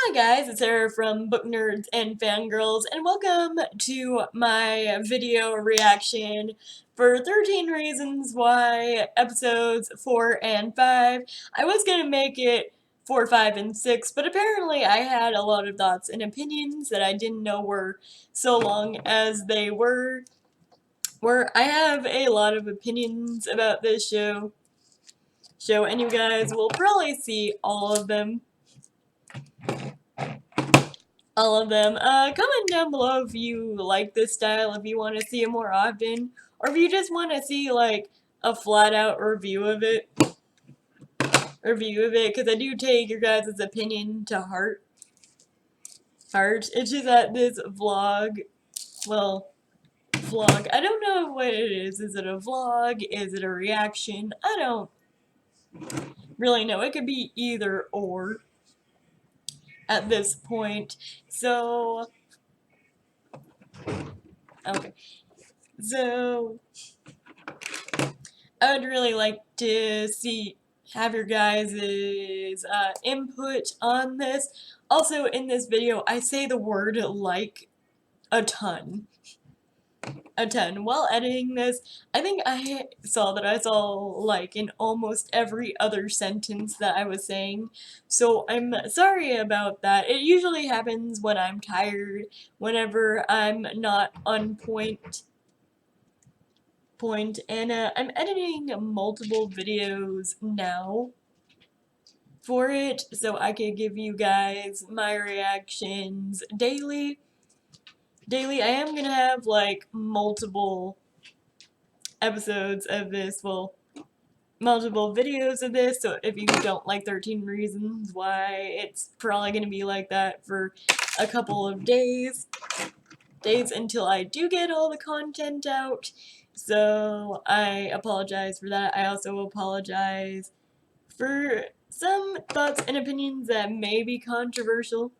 Hi guys, it's Sarah from Book Nerds and Fangirls, and welcome to my video reaction for 13 Reasons Why episodes 4 and 5. I was gonna make it 4, 5, and 6, but apparently I had a lot of thoughts and opinions that I didn't know were so long as they were. I have a lot of opinions about this show, and you guys will probably see all of them. Comment down below if you like this style, if you want to see it more often, or if you just want to see, like, a flat-out review of it. Because I do take your guys' opinion to heart. It's just that this vlog, I don't know what it is. Is it a vlog? Is it a reaction? I don't really know. It could be either or at this point. So, okay. So, I would really like to have your guys' input on this. Also, in this video, I say the word like a ton. While editing this, I think I saw like in almost every other sentence that I was saying, so I'm sorry about that. It usually happens when I'm tired, whenever I'm not on point, and I'm editing multiple videos now for it, so I could give you guys my reactions daily. I am gonna have, like, multiple episodes of this, multiple videos of this, so if you don't like 13 Reasons Why, it's probably gonna be like that for a couple of days until I do get all the content out. So I apologize for that. I also apologize for some thoughts and opinions that may be controversial,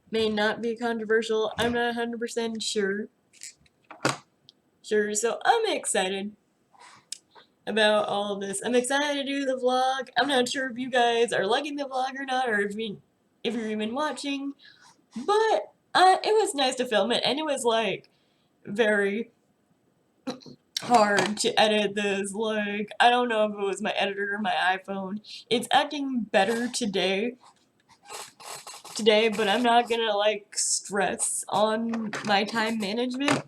may not be controversial. I'm not 100% sure. So I'm excited about all of this. I'm excited to do the vlog. I'm not sure if you guys are liking the vlog or not, or if you're even watching, but it was nice to film it, and it was, like, very hard to edit this. Like, I don't know if it was my editor or my iPhone. It's acting better today, but I'm not gonna, like, stress on my time management.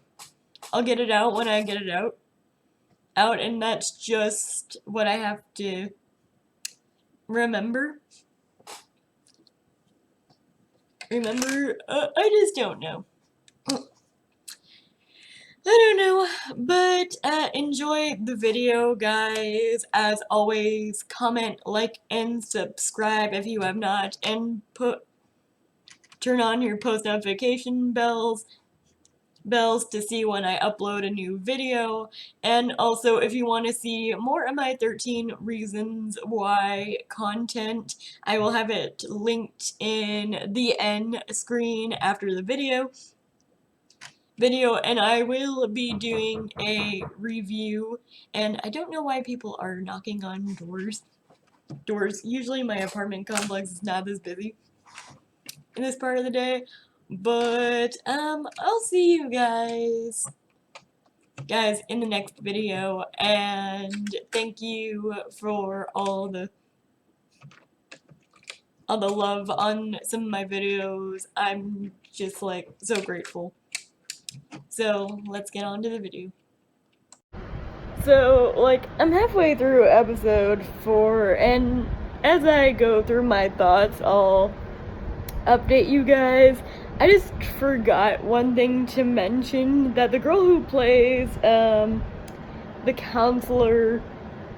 I'll get it out when I get it out, and that's just what I have to remember. I just don't know. I don't know, but enjoy the video, guys. As always, comment, like, and subscribe if you have not, and turn on your post notification bells to see when I upload a new video. And also, if you want to see more of my 13 Reasons Why content, I will have it linked in the end screen after the video, and I will be doing a review. And I don't know why people are knocking on doors. Usually my apartment complex is not this busy in this part of the day, but I'll see you guys in the next video, and thank you for all the love on some of my videos. I'm just, like, so grateful. So let's get on to the video. So, like, I'm halfway through episode 4, and as I go through my thoughts, I'll update you guys. I just forgot one thing to mention, that the girl who plays the counselor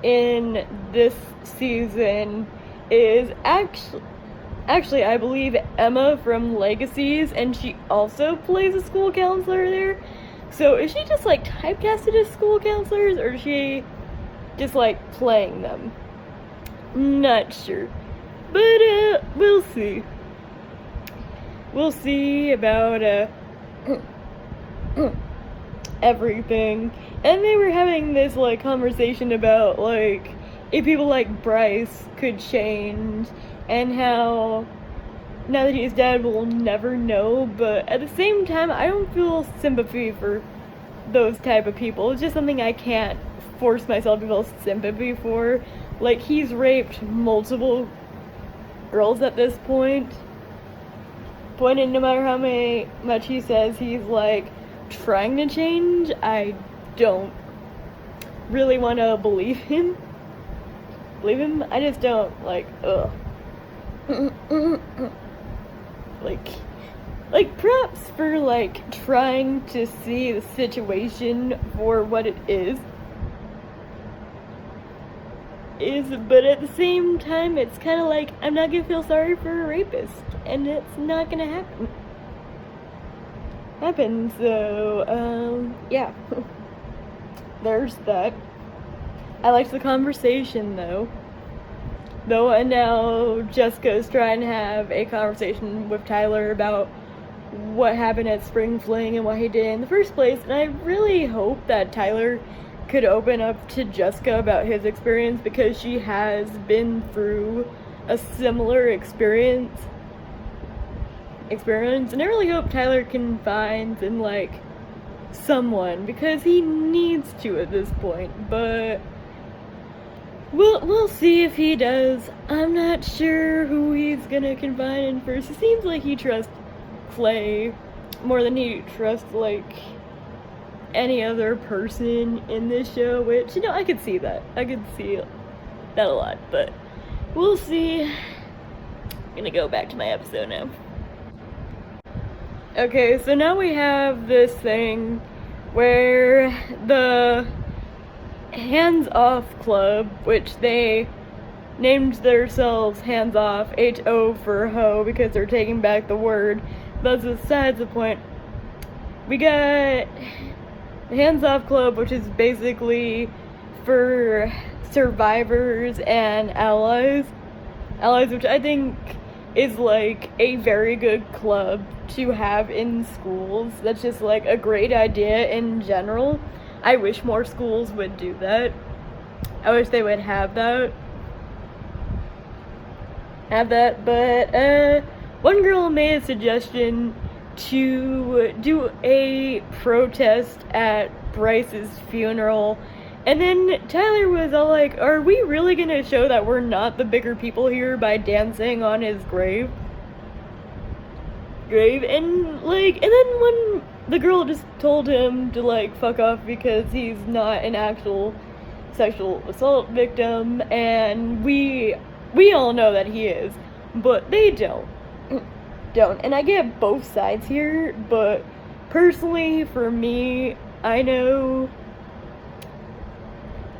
in this season is actually I believe Emma from Legacies, and she also plays a school counselor there. So is she just, like, typecasted as school counselors, or is she just, like, playing them? Not sure, but we'll see. We'll see about everything. And they were having this, like, conversation about, like, if people like Bryce could change, and how now that he's dead, we'll never know, but at the same time, I don't feel sympathy for those type of people. It's just something I can't force myself to feel sympathy for. Like, he's raped multiple girls at this point, and no matter how much he says he's, like, trying to change, I don't really want to believe him. I just don't, like, ugh. like props for, like, trying to see the situation for what it is, but at the same time, it's kind of like, I'm not gonna feel sorry for a rapist, and it's not gonna happen, so, yeah. There's that. I liked the conversation, though, and now Jessica's trying to have a conversation with Tyler about what happened at Spring Fling and what he did in the first place, and I really hope that Tyler could open up to Jessica about his experience, because she has been through a similar experience, and I really hope Tyler can find, and, like, someone, because he needs to at this point, but we'll see if he does. I'm not sure who he's gonna confide in first. It seems like he trusts Clay more than he trusts, like, any other person in this show, which, you know, I could see that. I could see that a lot, but we'll see. I'm gonna go back to my episode now. Okay, so now we have this thing where the Hands Off Club, which they named themselves Hands Off, H-O for ho, because they're taking back the word. That's besides the point. We got the Hands Off Club, which is basically for survivors and allies, which I think is, like, a very good club to have in schools. That's just, like, a great idea in general. I wish more schools would do that. I wish they would have that. But one girl made a suggestion to do a protest at Bryce's funeral, and then Tyler was all like, are we really gonna show that we're not the bigger people here by dancing on his grave? And, like, and then when the girl just told him to, like, fuck off because he's not an actual sexual assault victim, and we all know that he is, but they don't. And I get both sides here, but personally, for me, I know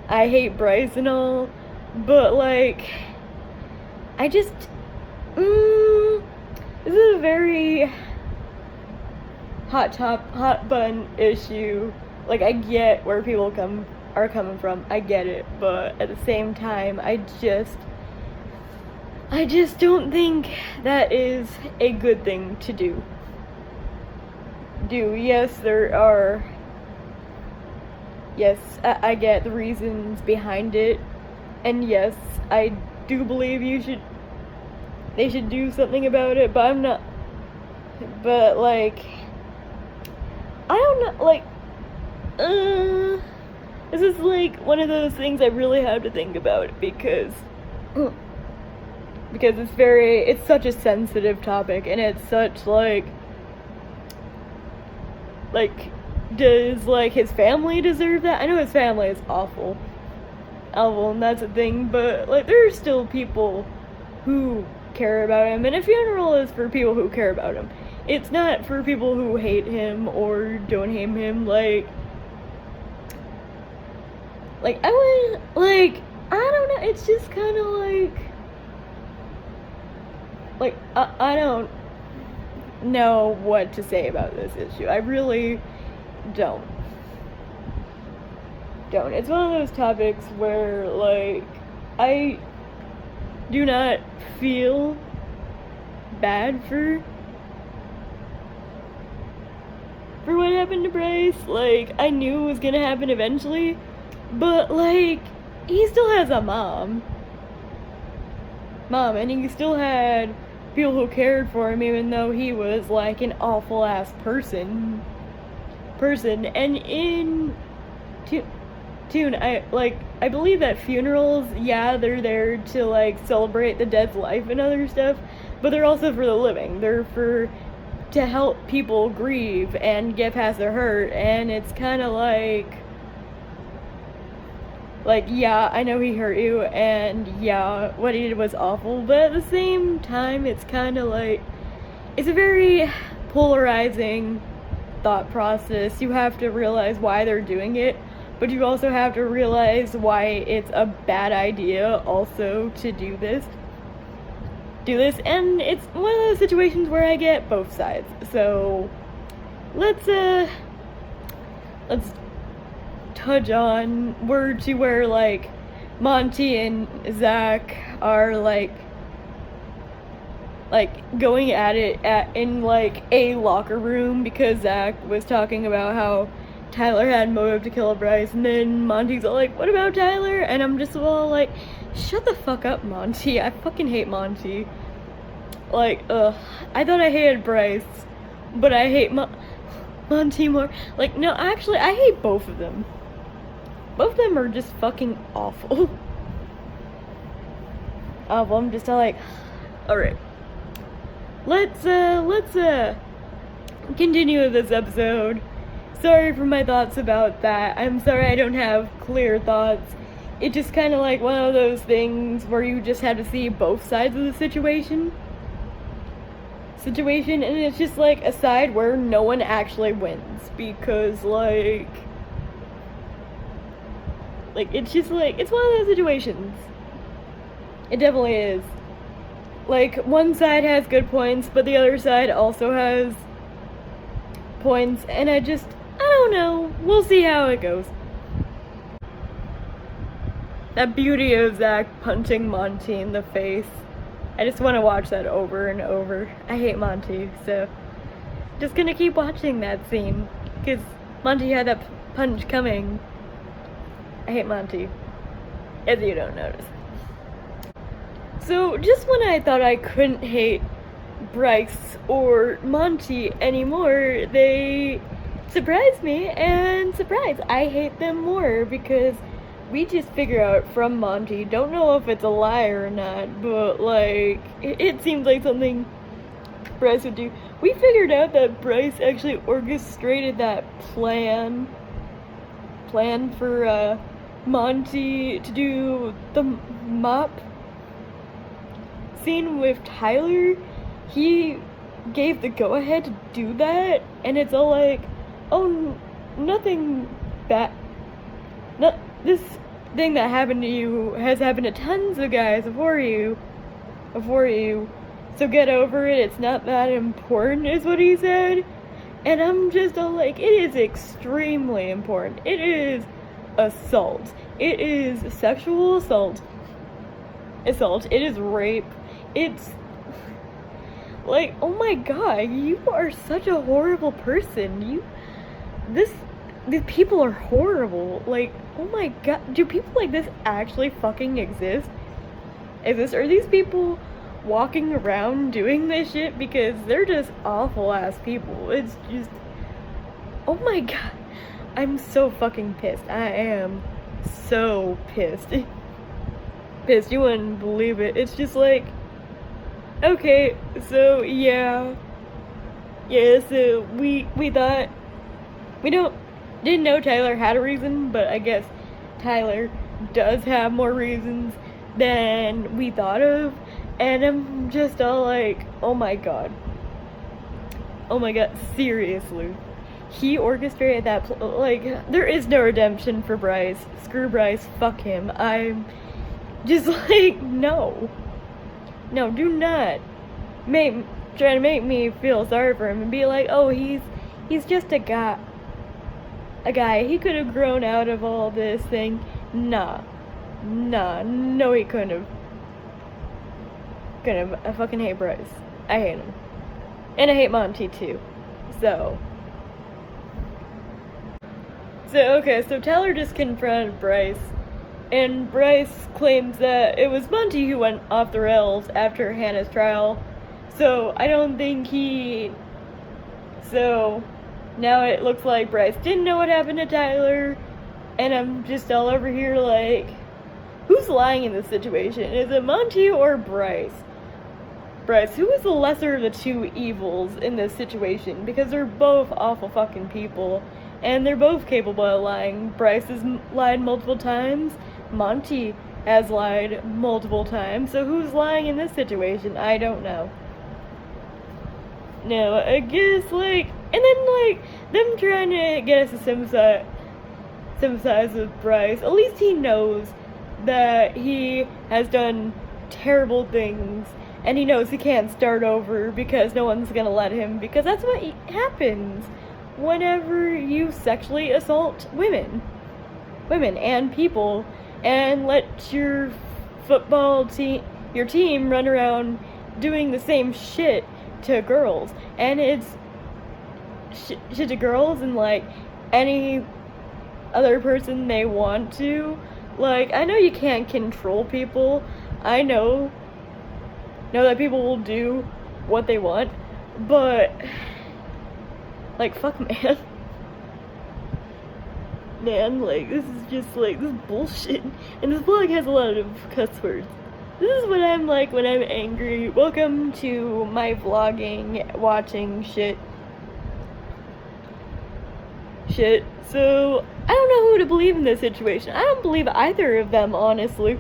I hate Bryce and all, but, like, I just, this is a very hot button issue. Like, I get where people are coming from, I get it, but at the same time, I just don't think that is a good thing to do. Yes, I get the reasons behind it, and yes, I do believe they should do something about it, but like, I don't know, like, this is, like, one of those things I really have to think about, because it's such a sensitive topic, and it's such, like, does, like, his family deserve that? I know his family is awful, and that's a thing, but, like, there are still people who care about him, and a funeral is for people who care about him. It's not for people who hate him or don't hate him, I don't know, it's just kind of like, I don't know what to say about this issue. I really don't. It's one of those topics where, like, I do not feel bad for what happened to Bryce. Like, I knew it was gonna happen eventually, but, like, he still has a mom, and he still had people who cared for him, even though he was like an awful ass person. And in Tune, I believe that funerals, yeah, they're there to like celebrate the dead's life and other stuff, but they're also for the living. They're to help people grieve and get past their hurt, and it's kind of like, yeah, I know he hurt you, and yeah, what he did was awful, but at the same time, it's kind of like, it's a very polarizing thought process. You have to realize why they're doing it, but you also have to realize why it's a bad idea also to do this, and it's one of those situations where I get both sides. So let's touch on where like Monty and Zach are like going at it in like a locker room, because Zach was talking about how Tyler had motive to kill Bryce, and then Monty's all like, what about Tyler? And I'm just all like, shut the fuck up, Monty. I fucking hate Monty. Like, I thought I hated Bryce, but I hate Monty more. Like, no, actually, I hate both of them. Both of them are just fucking awful. Awful. I'm just all like, alright. Let's continue with this episode. Sorry for my thoughts about that. I'm sorry I don't have clear thoughts. It's just kind of like one of those things where you just have to see both sides of the situation, and it's just like a side where no one actually wins, because like it's just like, it's one of those situations. It definitely is. Like, one side has good points, but the other side also has points, and I don't know. We'll see how it goes. That beauty of Zach punching Monty in the face. I just want to watch that over and over. I hate Monty, so just gonna keep watching that scene, because Monty had that punch coming. I hate Monty, if you don't notice. So, just when I thought I couldn't hate Bryce or Monty anymore, they surprised me, and surprise, I hate them more, because we just figure out from Monty, don't know if it's a lie or not, but like, it seems like something Bryce would do. We figured out that Bryce actually orchestrated that plan for Monty to do the mop scene with Tyler. He gave the go-ahead to do that, and it's all like, oh, nothing bad. No, this thing that happened to you has happened to tons of guys before you. So get over it, it's not that important, is what he said. And I'm just all like, it is extremely important. It is assault. It is sexual assault. It is rape. It's like, oh my god, you are such a horrible person. These people are horrible. Like, oh my god, do people like this actually fucking exist? Are these people walking around doing this shit? Because they're just awful ass people. It's just, oh my god, I'm so fucking pissed. I am so pissed. You wouldn't believe it. It's just like, okay, so yeah, so we thought, didn't know Tyler had a reason, but I guess Tyler does have more reasons than we thought of, and I'm just all like, oh my god, seriously, he orchestrated that, like, there is no redemption for Bryce. Screw Bryce, fuck him. I'm just like, no, do not try to make me feel sorry for him and be like, oh, he's just a guy, he could have grown out of all this thing. No, he couldn't have. I fucking hate Bryce. I hate him. And I hate Monty too. So okay, so Tyler just confronted Bryce, and Bryce claims that it was Monty who went off the rails after Hannah's trial, So I don't think so now it looks like Bryce didn't know what happened to Tyler, and I'm just all over here like, who's lying in this situation? Is it Monty or Bryce? Bryce, who is the lesser of the two evils in this situation? Because they're both awful fucking people, and they're both capable of lying. Bryce has lied multiple times. Monty has lied multiple times. So who's lying in this situation? I don't know. No, I guess, like, and then, like, them trying to get us to sympathize with Bryce. At least he knows that he has done terrible things, and he knows he can't start over because no one's gonna let him, because that's what happens whenever you sexually assault women and people, and let your your team run around doing the same shit to girls. And it's shit to girls and, like, any other person they want to. Like, I know you can't control people. I know that people will do what they want, but, like, fuck, man. Man, like, this is just, like, this is bullshit. And this vlog has a lot of cuss words. This is what I'm like when I'm angry. Welcome to my vlogging, watching shit. So, I don't know who to believe in this situation. I don't believe either of them, honestly.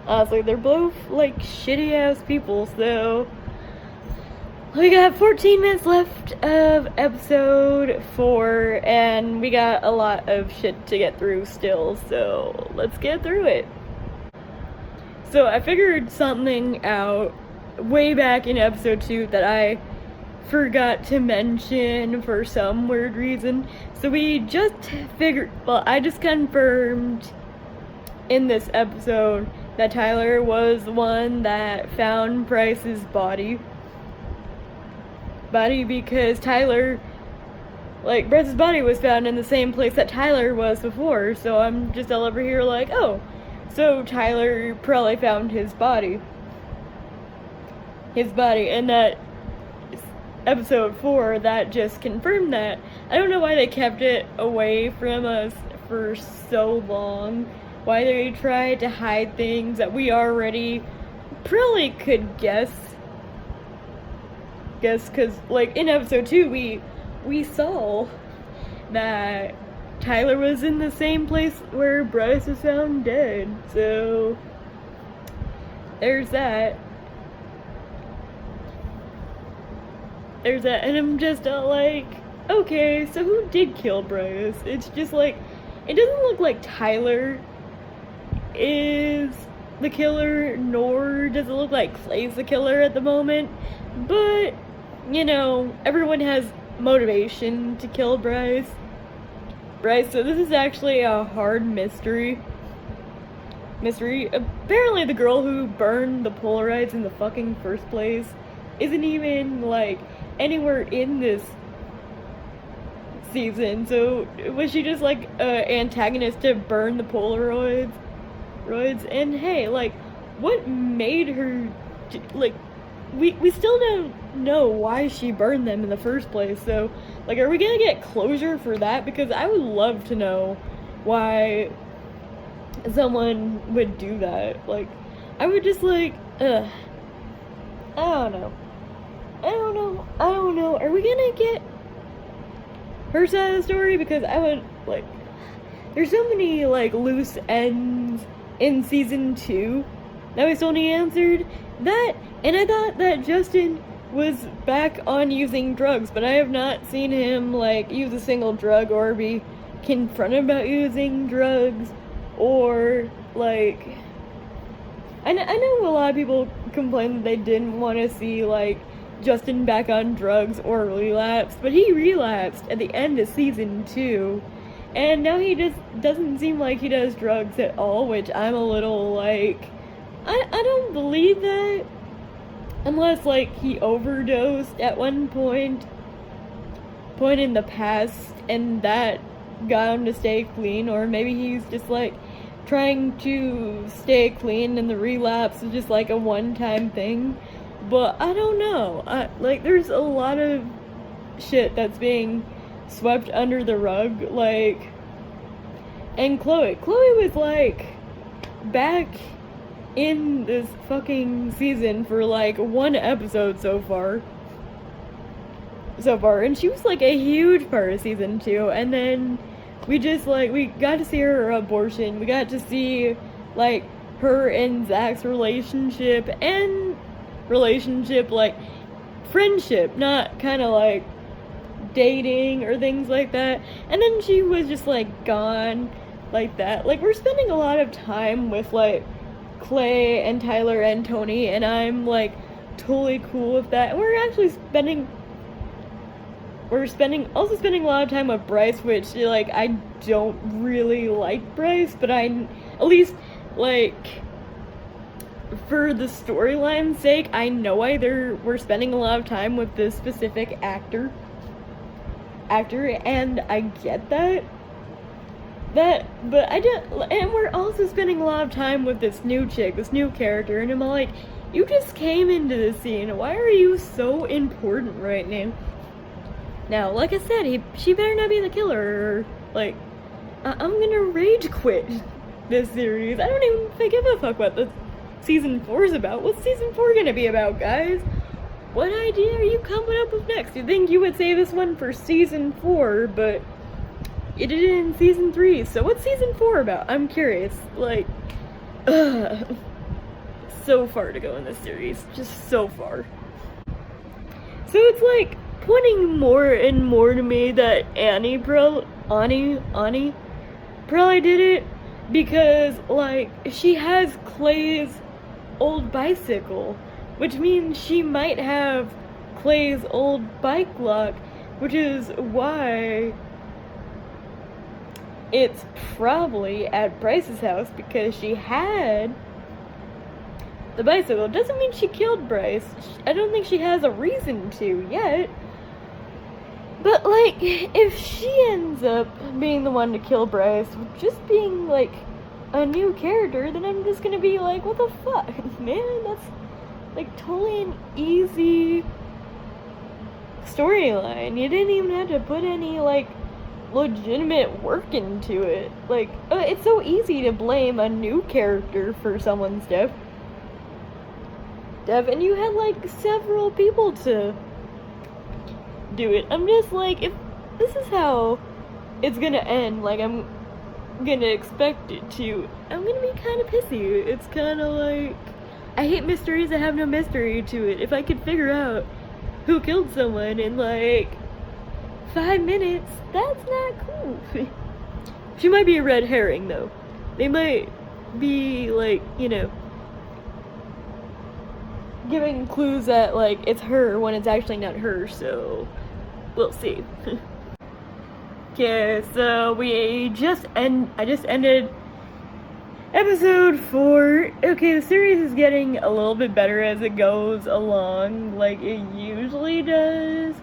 Honestly, they're both, like, shitty-ass people, so... We got 14 minutes left of episode 4, and we got a lot of shit to get through still, so let's get through it. So I figured something out way back in episode 2 that I forgot to mention for some weird reason. So we just I just confirmed in this episode that Tyler was the one that found Bryce's body because Tyler, like, Bryce's body was found in the same place that Tyler was before, so I'm just all over here like, oh, so Tyler probably found his body, and that episode 4, that just confirmed that. I don't know why they kept it away from us for so long, why they tried to hide things that we already probably could guess, because, like, in episode 2, we saw that Tyler was in the same place where Bryce was found dead, so there's that. And I'm just like, okay, so who did kill Bryce? It's just like, it doesn't look like Tyler is the killer, nor does it look like Clay's the killer at the moment, but, you know, everyone has motivation to kill Bryce, so this is actually a hard mystery. Apparently the girl who burned the Polaroids in the fucking first place isn't even, like, anywhere in this season, so was she just, like, an antagonist to burn the Polaroids? And hey, like, what made her, like, we still don't know why she burned them in the first place, so, like, are we gonna get closure for that? Because I would love to know why someone would do that. Like, I would just, like, I don't know. Are we gonna get her side of the story? Because I would, like, there's so many, like, loose ends in season 2 that we still need answered. And I thought that Justin was back on using drugs, but I have not seen him, like, use a single drug or be confronted about using drugs, or, like, I know a lot of people complain that they didn't want to see, like, Justin back on drugs or relapse, but he relapsed at the end of season 2, and now he just doesn't seem like he does drugs at all, which I'm a little like, I don't believe that, unless, like, he overdosed at one point in the past, and that got him to stay clean, or maybe he's just, like, trying to stay clean and the relapse is just, like, a one-time thing. but I don't know. Like, there's a lot of shit that's being swept under the rug, like, and Chloe was, like, back in this fucking season for, like, one episode so far, and she was, like, a huge part of season 2, and then we just, like, we got to see her abortion, we got to see, like, her and Zach's relationship, like, friendship, not kind of, like, dating or things like that, and then she was just, like, gone like that. Like, we're spending a lot of time with, like, Clay and Tyler and Tony, and I'm, like, totally cool with that, and we're also spending a lot of time with Bryce, which, like, I don't really like Bryce, but at least, like, for the storyline's sake, I know we're spending a lot of time with this specific actor, and I get that, but and we're also spending a lot of time with this new chick, this new character, and I'm like, you just came into the scene, why are you so important right now? Now, like I said, she better not be the killer, or, like, I'm gonna rage quit this series. I don't even give a fuck what the season 4 is about. What's season 4 gonna be about, guys? What idea are you coming up with next? You think you would say this one for season 4, but you did it in season 3, so what's season 4 about? I'm curious. Like, so far to go in this series. Just so far. So it's like pointing more and more to me that Annie probably did it, because, like, she has Clay's old bicycle, which means she might have Clay's old bike lock, which is why it's probably at Bryce's house, because she had the bicycle. Doesn't mean she killed Bryce. I don't think she has a reason to yet. But, like, if she ends up being the one to kill Bryce, just being, like, a new character, then I'm just gonna be like, what the fuck? Man, that's, like, totally an easy storyline. You didn't even have to put any, like, legitimate work into it. Like, it's so easy to blame a new character for someone's death, and you had, like, several people to do it. I'm just like, if this is how it's gonna end, like, I'm gonna expect it to, I'm gonna be kind of pissy. It's kind of like, I hate mysteries that have no mystery to it. If I could figure out who killed someone in, like, 5 minutes, that's not cool. She might be a red herring, though. They might be, like, you know, giving clues that, like, it's her when it's actually not her, so we'll see. Okay, so I just ended episode 4. Okay, the series is getting a little bit better as it goes along, like it usually does.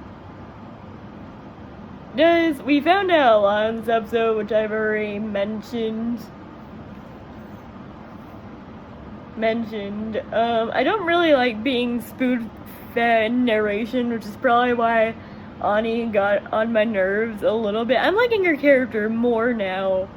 We found out a lot in this episode, which I've already mentioned. I don't really like being spoon-fed narration, which is probably why Ani got on my nerves a little bit. I'm liking her character more now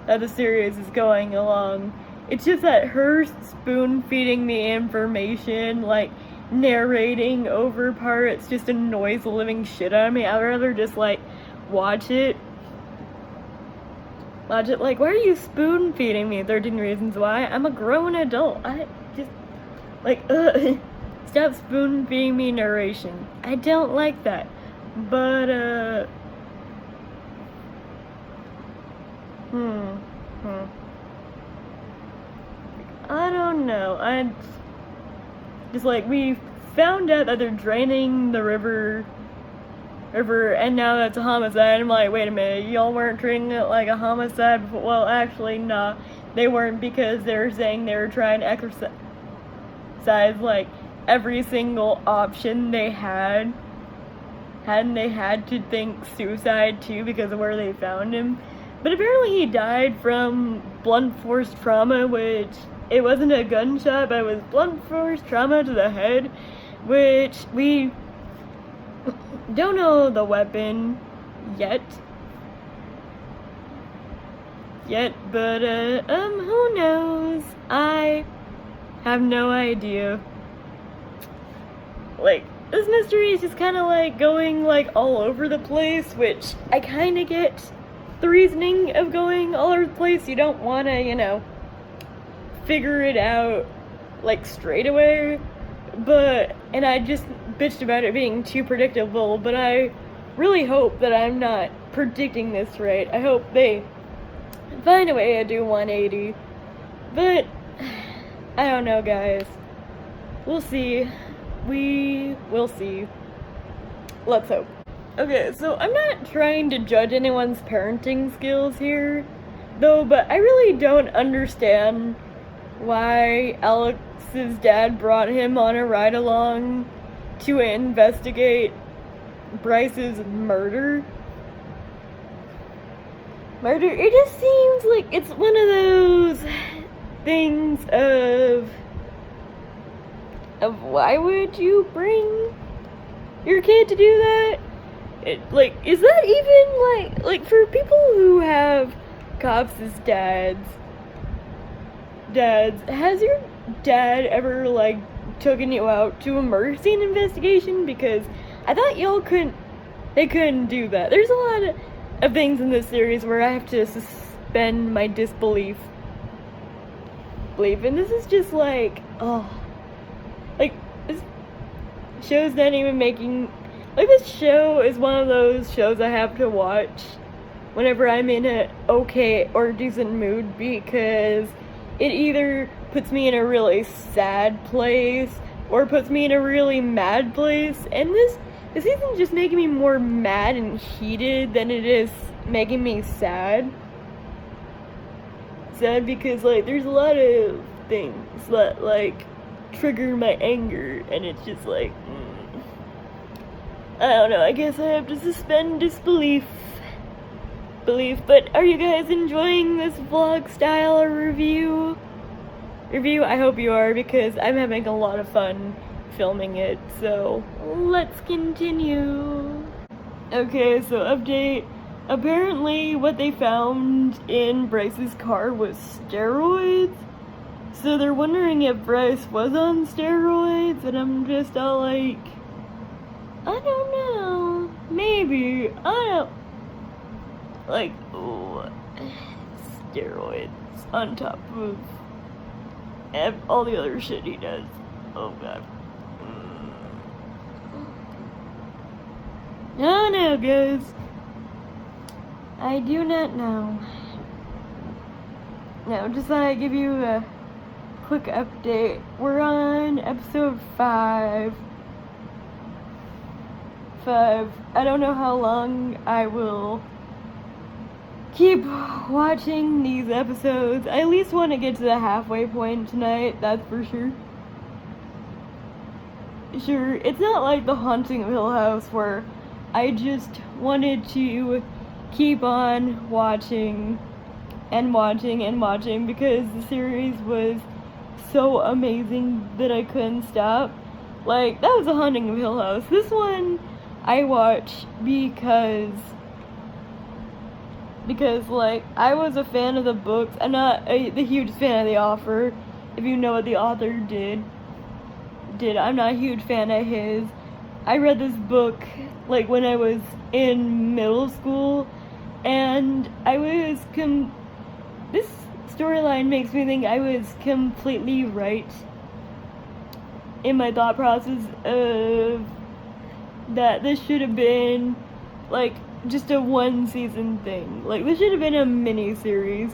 that the series is going along. It's just that her spoon-feeding me information, like, narrating over parts, just annoys the living shit out of me. I'd rather just, like, watch it. Like, why are you spoon-feeding me 13 Reasons Why? I'm a grown adult. I just, like, stop spoon-feeding me narration. I don't like that. But, I don't know. I just, like, we found out that they're draining the river, and now that's a homicide. I'm like, wait a minute, y'all weren't treating it like a homicide before? Well, actually, nah, they weren't, because they were saying they were trying to exercise, like, every single option they had, and they had to think suicide, too, because of where they found him. But apparently he died from blunt force trauma, which, it wasn't a gunshot, but it was blunt force trauma to the head. which we don't know the weapon yet, but who knows? I have no idea. Like, this mystery is just kind of like going like all over the place, which I kind of get the reasoning of going all over the place. You don't want to, you know, figure it out like straight away, and I just bitched about it being too predictable, but I really hope that I'm not predicting this right. I hope they find a way to do 180, but I don't know, guys. We'll see. We will see. Let's hope. Okay, so I'm not trying to judge anyone's parenting skills here, though, but I really don't understand why Alex's dad brought him on a ride-along to investigate Bryce's murder. It just seems like it's one of those things of why would you bring your kid to do that? Is that even like for people who have cops as dads, has your dad ever like taken you out to a murder scene investigation? Because I thought they couldn't do that. There's a lot of things in this series where I have to suspend my disbelief. And this is just like, like, this show's not even making, like, this show is one of those shows I have to watch whenever I'm in a okay or decent mood, because it either puts me in a really sad place or puts me in a really mad place, and this season's just making me more mad and heated than it is making me sad. Sad because, like, there's a lot of things that, like, trigger my anger, and it's just like, I don't know, I guess I have to suspend disbelief. But are you guys enjoying this vlog style review? I hope you are, because I'm having a lot of fun filming it, so let's continue. Okay, so update. Apparently what they found in Bryce's car was steroids, so they're wondering if Bryce was on steroids, and I'm just all like, I don't know, maybe, I don't, like, steroids on top of all the other shit he does. Oh god. I don't know, guys. I do not know. Now, just thought I'd give you a quick update. We're on episode 5. I don't know how long I will keep watching these episodes. I at least want to get to the halfway point tonight, that's for sure. Sure, it's not like The Haunting of Hill House where I just wanted to keep on watching because the series was so amazing that I couldn't stop. Like, that was The Haunting of Hill House. This one I watch because like, I was a fan of the books. I'm not the hugest fan of the author, if you know what the author did. I'm not a huge fan of his. I read this book like when I was in middle school, and this storyline makes me think I was completely right in my thought process of that this should have been like just a 1-season thing. Like, this should have been a mini-series.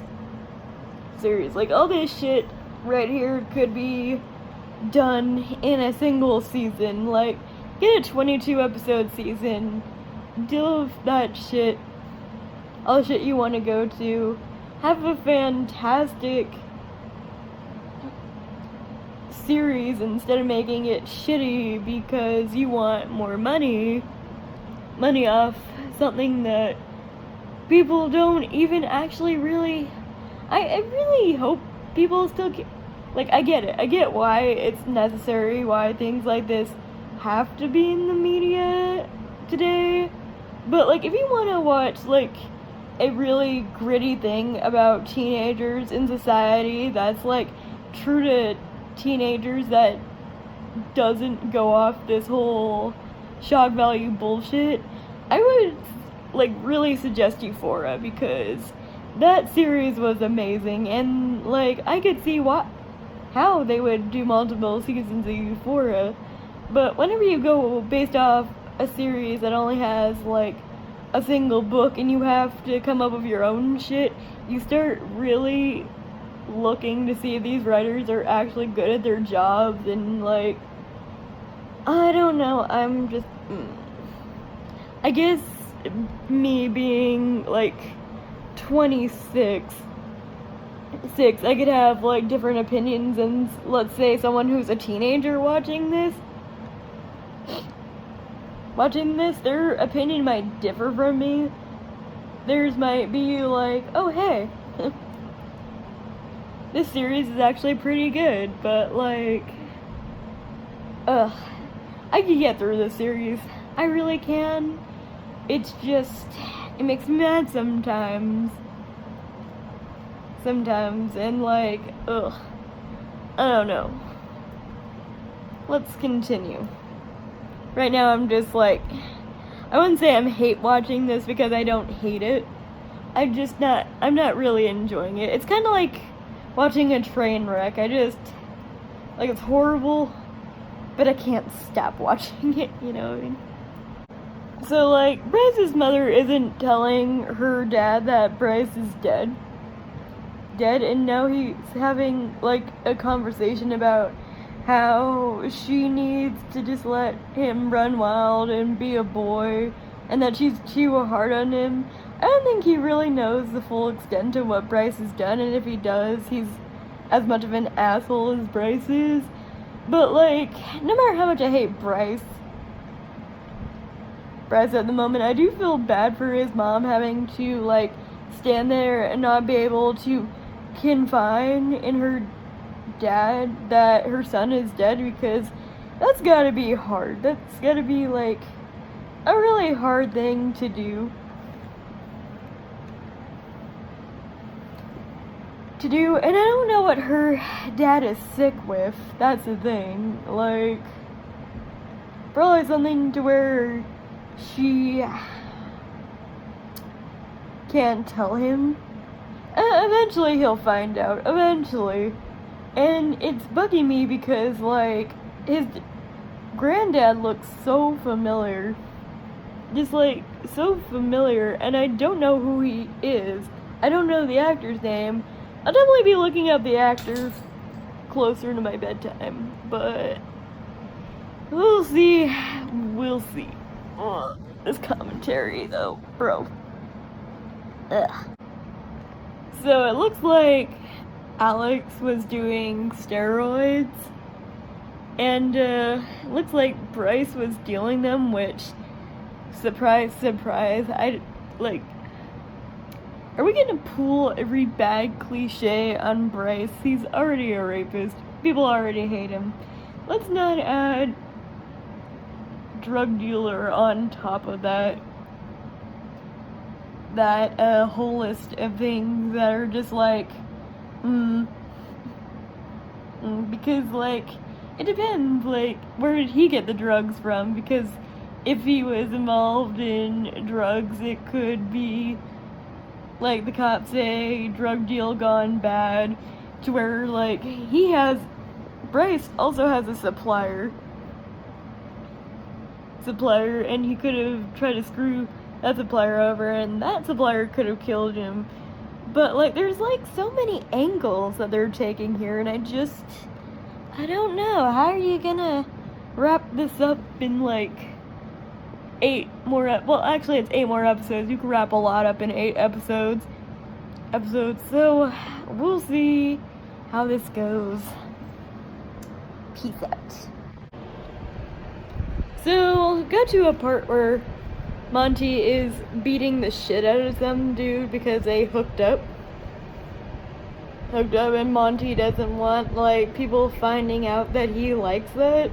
Like, all this shit right here could be done in a single season. Like, get a 22-episode season. Deal with that shit. All the shit you want to go to. Have a fantastic series instead of making it shitty because you want more money off something that people don't even actually really. I really hope people still like, I get it. I get why it's necessary, why things like this have to be in the media today. But, like, if you want to watch, like, a really gritty thing about teenagers in society that's, like, true to teenagers, that doesn't go off this whole shock value bullshit, I would, like, really suggest Euphoria, because that series was amazing, and, like, I could see how they would do multiple seasons of Euphoria. But whenever you go based off a series that only has, like, a single book and you have to come up with your own shit, you start really looking to see if these writers are actually good at their jobs, and, like, I don't know, I'm just, I guess me being, like, 26, I could have, like, different opinions, and let's say someone who's a teenager watching this, their opinion might differ from me. Theirs might be like, oh hey, this series is actually pretty good, but, like, I can get through this series. I really can. It's just, it makes me mad sometimes, and, like, I don't know. Let's continue. Right now I'm just, like, I wouldn't say I'm hate watching this because I don't hate it. I'm not really enjoying it. It's kind of like watching a train wreck. Like, it's horrible, but I can't stop watching it, you know what I mean? So, like, Bryce's mother isn't telling her dad that Bryce is dead, and now he's having, like, a conversation about how she needs to just let him run wild and be a boy, and that she's too hard on him. I don't think he really knows the full extent of what Bryce has done, and if he does, he's as much of an asshole as Bryce is. But, like, no matter how much I hate Bryce at the moment, I do feel bad for his mom having to, like, stand there and not be able to confide in her dad that her son is dead, because that's gotta be hard. That's gotta be, like, a really hard thing to do. And I don't know what her dad is sick with. That's the thing. Like, probably something to where she can't tell him. Eventually he'll find out. Eventually. And it's bugging me because, like, his granddad looks so familiar. Just, like, so familiar. And I don't know who he is. I don't know the actor's name. I'll definitely be looking up the actor closer to my bedtime. But we'll see. This commentary, though, bro. Ugh. So it looks like Alex was doing steroids, and it looks like Bryce was dealing them, which, surprise, are we gonna pull every bad cliche on Bryce? He's already a rapist. People already hate him. Let's not add drug dealer on top of that whole list of things that are just like, because, like, it depends, like, where did he get the drugs from? Because if he was involved in drugs, it could be, like, the cops say, drug deal gone bad, to where, like, Bryce also has a supplier, and he could have tried to screw that supplier over, and that supplier could have killed him. But, like, there's, like, so many angles that they're taking here, and I don't know. How are you gonna wrap this up in, like, 8 more, well, actually, it's 8 more episodes. You can wrap a lot up in 8 episodes. So, we'll see how this goes. Peace out. So, got to a part where Monty is beating the shit out of some dude because they hooked up, and Monty doesn't want, like, people finding out that he likes that.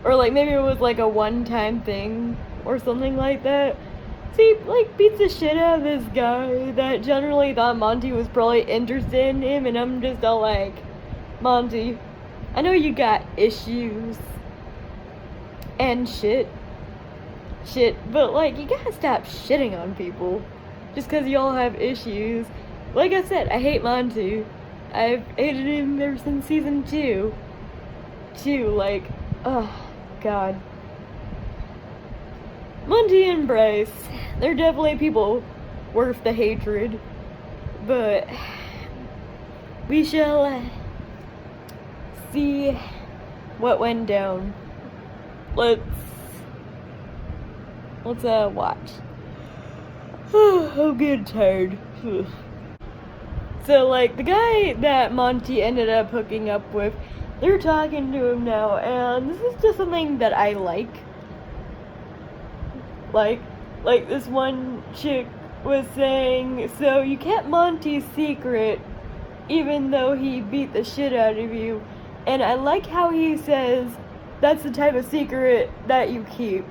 Or like maybe it was like a one-time thing or something like that. So he like beats the shit out of this guy that generally thought Monty was probably interested in him, and I'm just all like, Monty, I know you got issues and shit, but like you gotta stop shitting on people just because you all have issues. Like I said, I hate Monty. I've hated him ever since season 2. Like, oh god. Monty and Bryce, they're definitely people worth the hatred, but we shall see what went down. Let's watch. I'm getting tired. So like the guy that Monty ended up hooking up with, they're talking to him now, and this is just something that I like. Like this one chick was saying, so you kept Monty's secret even though he beat the shit out of you. And I like how he says that's the type of secret that you keep,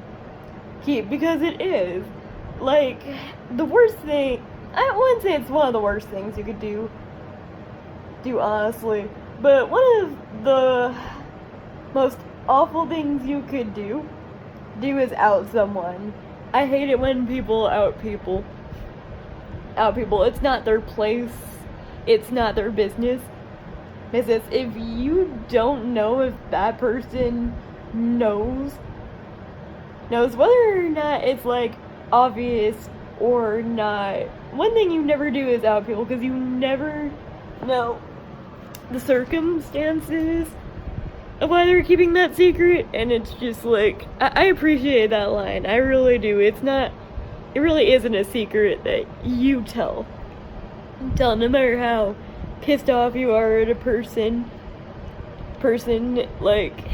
because it is. Like, the worst thing, I wouldn't say it's one of the worst things you could do honestly, but one of the most awful things you could do is out someone. I hate it when people out people. It's not their place. It's not their business. If you don't know if that person knows whether or not it's like obvious or not, one thing you never do is out people, because you never know the circumstances of why they're keeping that secret. And it's just like, I appreciate that line, I really do. It really isn't a secret that you tell no matter how pissed off you are at a person, like,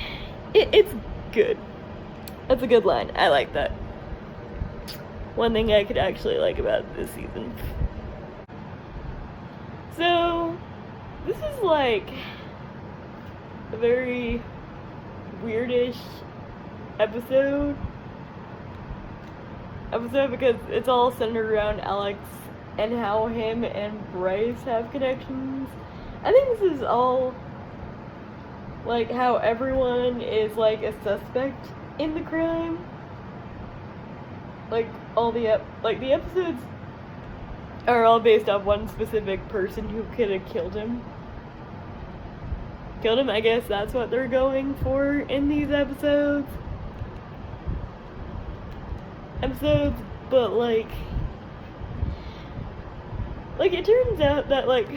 it's good. That's a good line. I like that. One thing I could actually like about this season. So, this is like a very weirdish episode because it's all centered around Alex and how him and Bryce have connections. I think this is all like how everyone is like a suspect in the crime. Like all the episodes are all based off one specific person who could have killed him. I guess that's what they're going for in these episodes. But like it turns out that like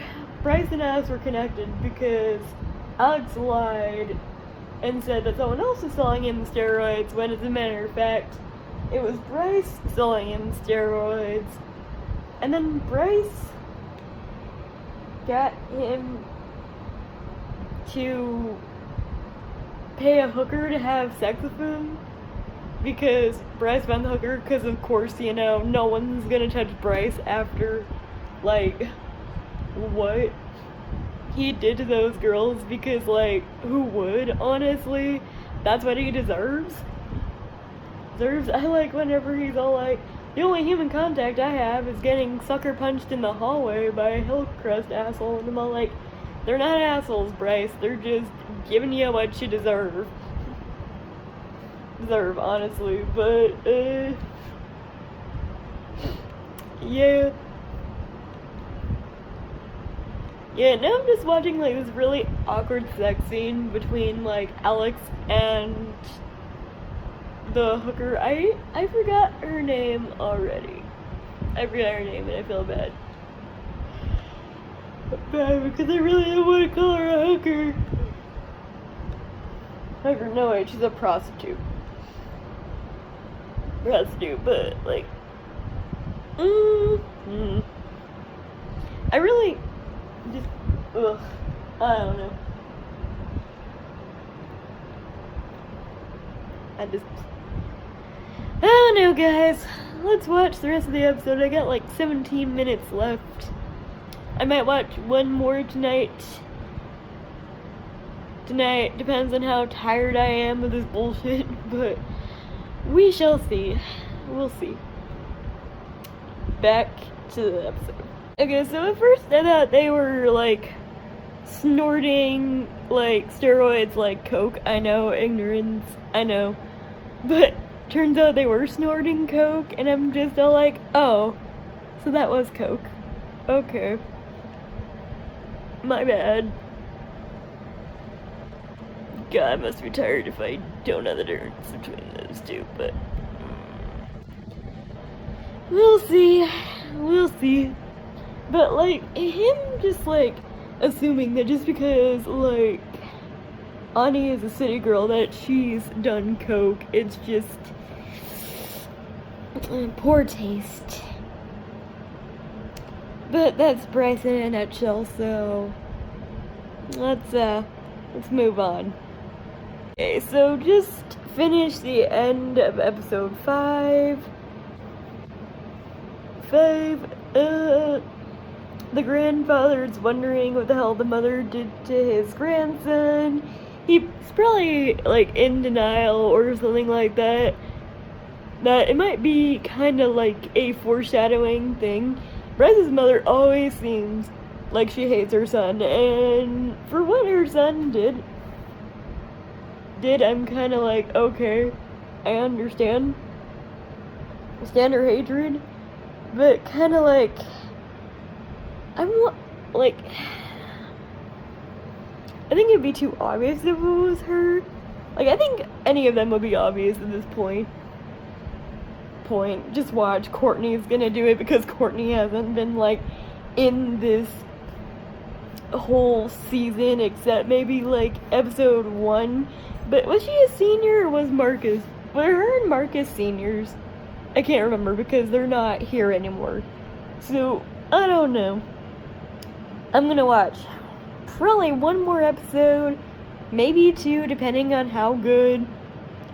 Bryce and Alex were connected because Alex lied and said that someone else was selling him steroids, when as a matter of fact it was Bryce selling him steroids. And then Bryce got him to pay a hooker to have sex with him, because Bryce found the hooker, because of course, you know, no one's gonna touch Bryce after like what he did to those girls, because like who would, honestly? That's what he deserves. I like whenever he's all like, the only human contact I have is getting sucker punched in the hallway by a Hillcrest asshole, and I'm all like, they're not assholes, Bryce, they're just giving you what you deserve, honestly. But yeah, now I'm just watching like this really awkward sex scene between like Alex and the hooker. I forgot her name already. I forgot her name and I feel bad. Because I really don't want to call her a hooker. Hooker, no wait, she's a prostitute. But like, I really just, I don't know. I don't know, guys. Let's watch the rest of the episode. I got like 17 minutes left. I might watch one more tonight. tonight. Depends on how tired I am of this bullshit, but we shall see. We'll see. Back to the episode. Okay, so at first I thought they were, like, snorting, like, steroids like coke. I know, ignorance, I know. But turns out they were snorting coke, and I'm just all like, oh, so that was coke. Okay. My bad. God, I must be tired if I don't know the difference between those two, but we'll see. We'll see. But, like, him just, like, assuming that just because, like, Ani is a city girl, that she's done coke, it's just poor taste. But that's Bryce in a nutshell, so let's move on. Okay, so just finished the end of episode 5. The grandfather's wondering what the hell the mother did to his grandson. He's probably, like, in denial or something like that. That it might be kind of like a foreshadowing thing. Bryce's mother always seems like she hates her son, and for what her son did, I'm kind of like, okay, I understand her hatred, but kind of like, I think it'd be too obvious if it was her. Like, I think any of them would be obvious at this point. Just watch, Courtney's gonna do it because Courtney hasn't been, like, in this whole season except maybe, like, episode 1. But was she a senior or was Marcus? Were her and Marcus seniors? I can't remember because they're not here anymore. So, I don't know. I'm gonna watch probably one more episode, maybe 2, depending on how good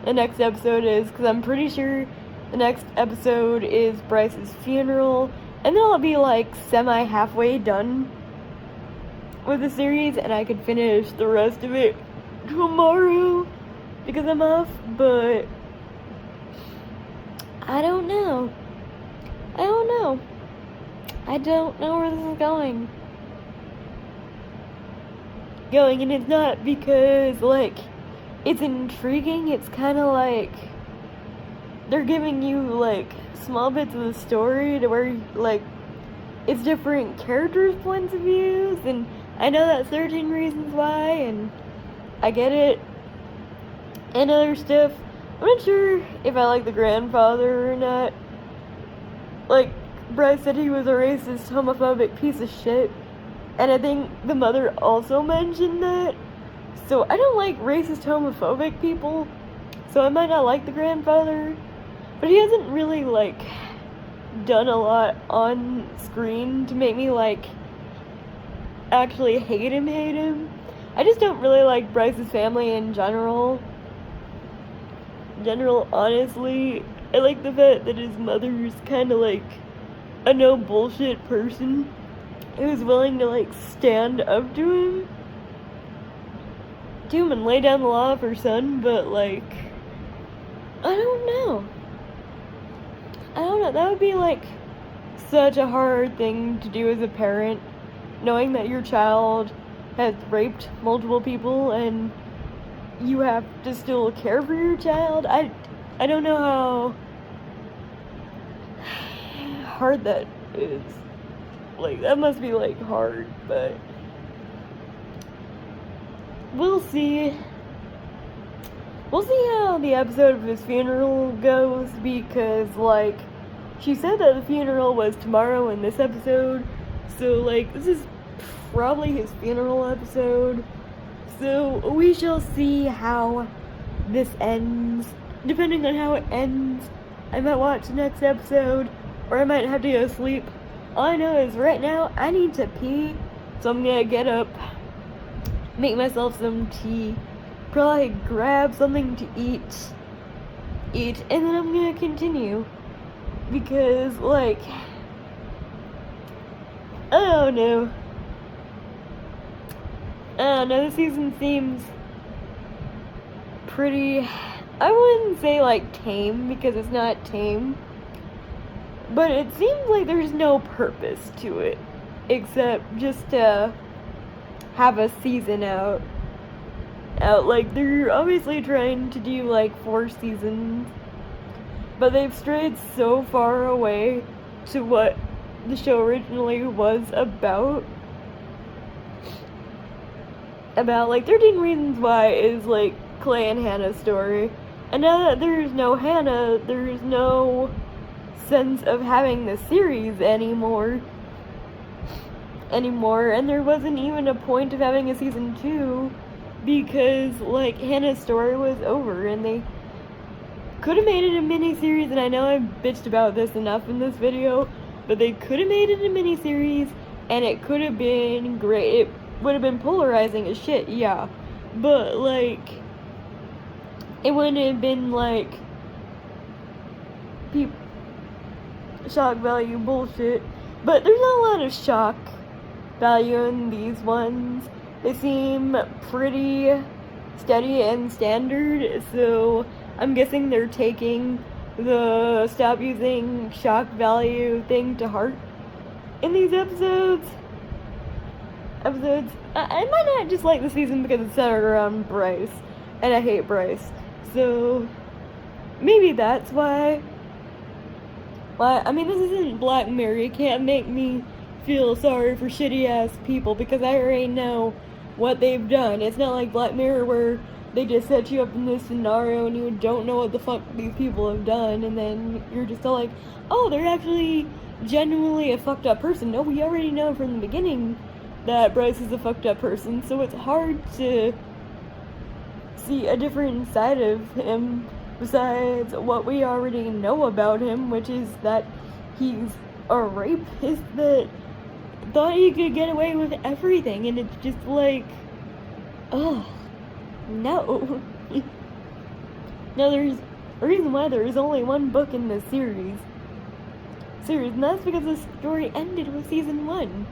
the next episode is, because I'm pretty sure the next episode is Bryce's funeral, and then I'll be, like, semi-halfway done with the series, and I could finish the rest of it tomorrow because I'm off, but I don't know. I don't know where this is going, and it's not because, like, it's intriguing. It's kind of like they're giving you, like, small bits of the story to where, like, it's different characters' points of views, and I know that's 13 Reasons Why, and I get it, and other stuff. I'm not sure if I like the grandfather or not. Like, Bryce said he was a racist, homophobic piece of shit, and I think the mother also mentioned that. So I don't like racist, homophobic people, so I might not like the grandfather, but he hasn't really, like, done a lot on screen to make me, like, actually hate him. I just don't really like Bryce's family in general. Honestly, I like the fact that his mother's kind of like a no bullshit person who's willing to, like, stand up to him and lay down the law of her son, but, like, I don't know. That would be, like, such a hard thing to do as a parent, knowing that your child has raped multiple people and you have to still care for your child. I don't know how hard that is. Like, that must be, like, hard, but we'll see. We'll see how the episode of his funeral goes, because, like, she said that the funeral was tomorrow in this episode, so, like, this is probably his funeral episode. So we shall see how this ends. Depending on how it ends, I might watch the next episode, or I might have to go to sleep. All I know is right now I need to pee, so I'm gonna get up, make myself some tea, probably grab something to eat, and then I'm gonna continue. Because, like, I don't know, the season seems pretty, I wouldn't say like tame because it's not tame, but it seems like there's no purpose to it except just to have a season out. Like, they're obviously trying to do like 4 seasons, but they've strayed so far away to what the show originally was about. About like 13 Reasons Why is like Clay and Hannah's story, and now that there's no Hannah, there's no sense of having the series anymore, and there wasn't even a point of having a season 2 because like Hannah's story was over, and they could have made it a mini-series, and I know I've bitched about this enough in this video, but they could have made it a mini-series, and it could have been great. It would have been polarizing as shit, yeah, but like it wouldn't have been like shock value bullshit. But there's not a lot of shock value in these ones. They seem pretty steady and standard, so I'm guessing they're taking the stop using shock value thing to heart in these episodes. I might not just like the season because it's centered around Bryce, and I hate Bryce, so maybe that's why. I mean, this isn't Black Mirror. You can't make me feel sorry for shitty ass people because I already know what they've done. It's not like Black Mirror where they just set you up in this scenario and you don't know what the fuck these people have done, and then you're just all like, oh, they're actually genuinely a fucked up person. No, we already know from the beginning that Bryce is a fucked up person, so it's hard to see a different side of him besides what we already know about him, which is that he's a rapist that thought he could get away with everything, and it's just like, oh, no. Now there's a reason why there is only one book in this series, and that's because the story ended with season 1.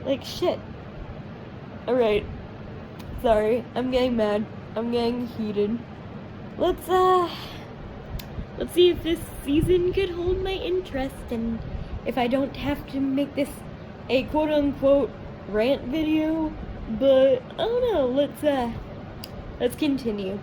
Like, shit. Alright. Sorry, I'm getting mad. I'm getting heated. Let's see if this season could hold my interest, and if I don't have to make this a quote-unquote rant video, but I don't know, let's continue.